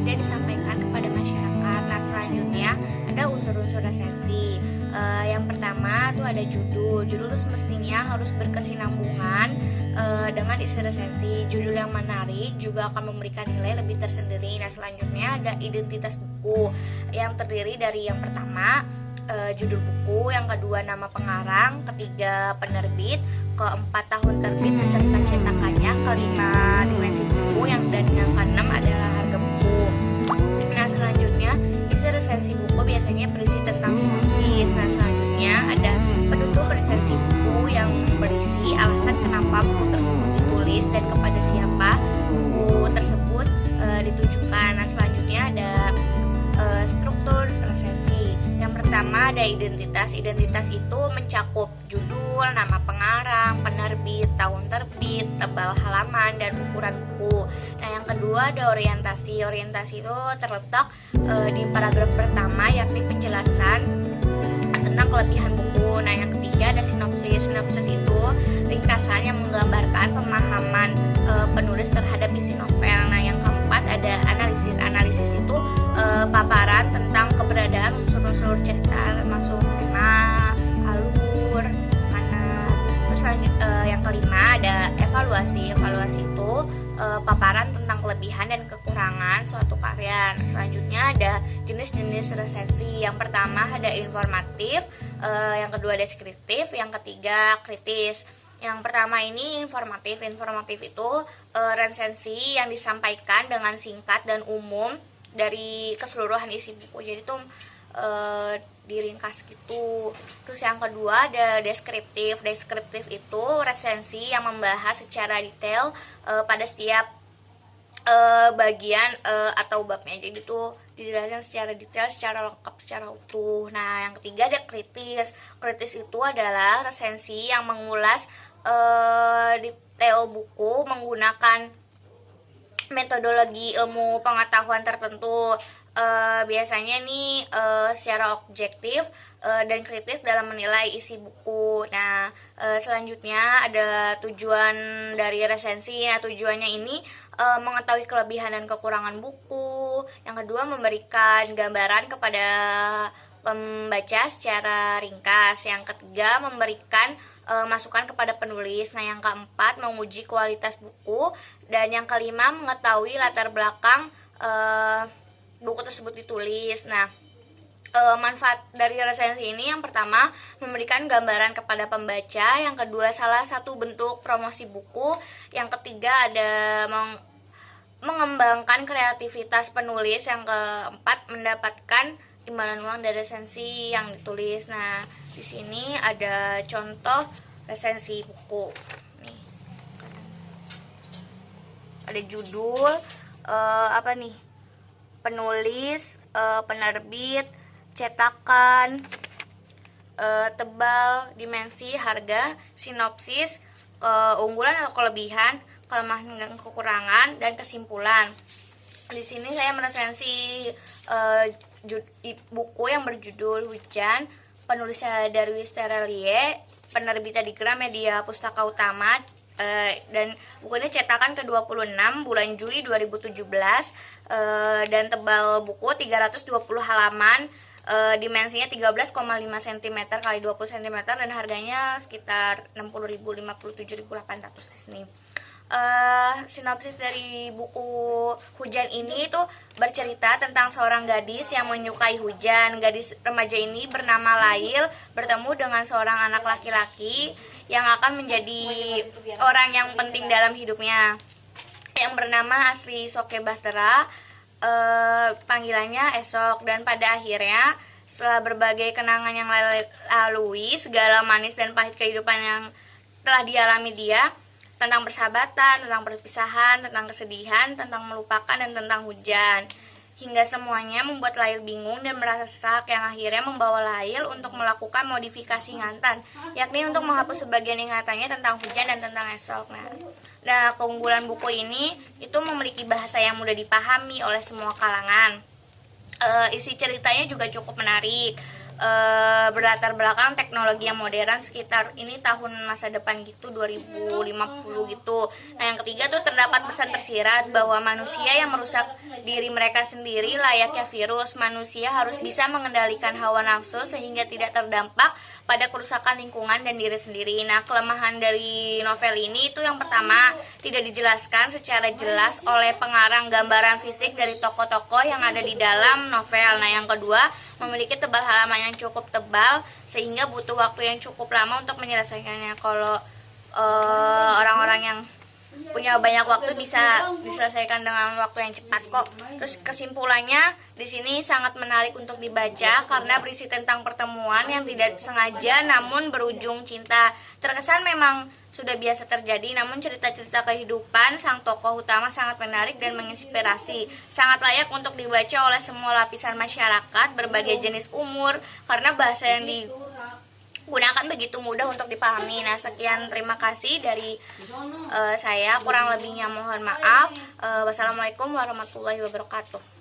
dan disampaikan kepada masyarakat. Nah, selanjutnya ada unsur-unsur resensi. Yang pertama tuh ada judul. Judul tuh semestinya harus berkesinambungan dengan isi resensi. Judul yang menarik juga akan memberikan nilai lebih tersendiri. Nah, selanjutnya ada identitas buku yang terdiri dari yang pertama judul buku, yang kedua nama pengarang, ketiga penerbit, keempat tahun terbit beserta cetakannya, kelima dimensi buku, dan yang keenam adalah harga buku. Nah, selanjutnya isi resensi buku biasanya berisi tentang sinopsis. Nah, selanjutnya ada penutup resensi buku yang berisi alasan kenapa buku tersebut ditulis dan kepada siapa buku tersebut ditujukan. Nah, selanjutnya ada struktur resensi. Yang pertama ada identitas. Identitas itu mencakup judul, nama pengarang, penerbit, tahun terbit, tebal halaman, dan ukuran buku. Nah, yang kedua ada orientasi. Orientasi itu terletak di paragraf pertama, yakni penjelasan tentang kelebihan buku. Nah, yang ketiga ada sinopsis. Sinopsis itu ringkasan yang menggambarkan pemahaman penulis terhadap isi novel. Nah, yang keempat ada analisis. Analisis itu paparan tentang keberadaan unsur-unsur cerita, termasuk tema, alur, mana. Terus yang kelima ada evaluasi. Evaluasi itu paparan tentang kelebihan dan kekurangan suatu karya. Nah, selanjutnya ada jenis-jenis resensi. Yang pertama ada informatif, yang kedua deskriptif, yang ketiga kritis. Yang pertama ini informatif. Informatif itu resensi yang disampaikan dengan singkat dan umum dari keseluruhan isi buku. Jadi tuh diringkas gitu. Terus yang kedua ada deskriptif. Deskriptif itu resensi yang membahas secara detail pada setiap bagian atau babnya. Jadi tuh dijelaskan secara detail, secara lengkap, secara utuh. Nah, yang ketiga ada kritis. Kritis itu adalah resensi yang mengulas detail buku menggunakan metodologi ilmu pengetahuan tertentu. Biasanya nih secara objektif dan kritis dalam menilai isi buku. Nah, selanjutnya ada tujuan dari resensi. Nah, tujuannya ini mengetahui kelebihan dan kekurangan buku. Yang kedua memberikan gambaran kepada pembaca secara ringkas. Yang ketiga memberikan masukan kepada penulis. Nah, yang keempat menguji kualitas buku, dan yang kelima mengetahui latar belakang buku tersebut ditulis. Nah, manfaat dari resensi ini yang pertama memberikan gambaran kepada pembaca, yang kedua salah satu bentuk promosi buku, yang ketiga ada mengembangkan kreativitas penulis, yang keempat mendapatkan imbalan uang dari resensi yang ditulis. Nah, di sini ada contoh resensi buku. Nih, ada judul, apa nih? Penulis, penerbit, cetakan, tebal, dimensi, harga, sinopsis, keunggulan atau kelebihan, kelemahan dan kekurangan, dan kesimpulan. Di sini saya meresensi buku yang berjudul Hujan, penulisnya Darwis Terelie, penerbitan di Gramedia Pustaka Utama, dan buku ini cetakan ke-26 bulan Juli 2017, dan tebal buku 320 halaman, dimensinya 13,5 cm x 20 cm, dan harganya sekitar 60.000, 57.800 di sini. Sinopsis dari buku Hujan ini tuh bercerita tentang seorang gadis yang menyukai hujan. Gadis remaja ini bernama Lail bertemu dengan seorang anak laki-laki yang akan menjadi orang yang penting dalam hidupnya, yang bernama Asli Soke Bahtera, panggilannya Esok. Dan pada akhirnya setelah berbagai kenangan yang lalui, segala manis dan pahit kehidupan yang telah dialami dia, tentang persahabatan, tentang perpisahan, tentang kesedihan, tentang melupakan, dan tentang hujan, hingga semuanya membuat Lail bingung dan merasa sesak, yang akhirnya membawa Lail untuk melakukan modifikasi ingatan, yakni untuk menghapus sebagian ingatannya tentang hujan dan tentang esok. Nah, keunggulan buku ini itu memiliki bahasa yang mudah dipahami oleh semua kalangan. Isi ceritanya juga cukup menarik. berlatar belakang teknologi yang modern, sekitar ini tahun masa depan gitu, 2050 gitu. Nah, yang ketiga tuh terdapat pesan tersirat bahwa manusia yang merusak diri mereka sendiri layaknya virus. Manusia harus bisa mengendalikan hawa nafsu sehingga tidak terdampak pada kerusakan lingkungan dan diri sendiri. Nah, kelemahan dari novel ini itu yang pertama, tidak dijelaskan secara jelas oleh pengarang gambaran fisik dari tokoh-tokoh yang ada di dalam novel. Nah, yang kedua, memiliki tebal halaman yang cukup tebal sehingga butuh waktu yang cukup lama untuk menyelesaikannya. Kalau orang-orang yang punya banyak waktu bisa diselesaikan dengan waktu yang cepat kok. Terus kesimpulannya di sini sangat menarik untuk dibaca karena berisi tentang pertemuan yang tidak sengaja namun berujung cinta. Terkesan memang sudah biasa terjadi, namun cerita-cerita kehidupan sang tokoh utama sangat menarik dan menginspirasi. Sangat layak untuk dibaca oleh semua lapisan masyarakat, berbagai jenis umur, karena bahasa yang digunakan begitu mudah untuk dipahami. Nah, sekian, terima kasih dari saya. Kurang lebihnya mohon maaf. Wassalamualaikum warahmatullahi wabarakatuh.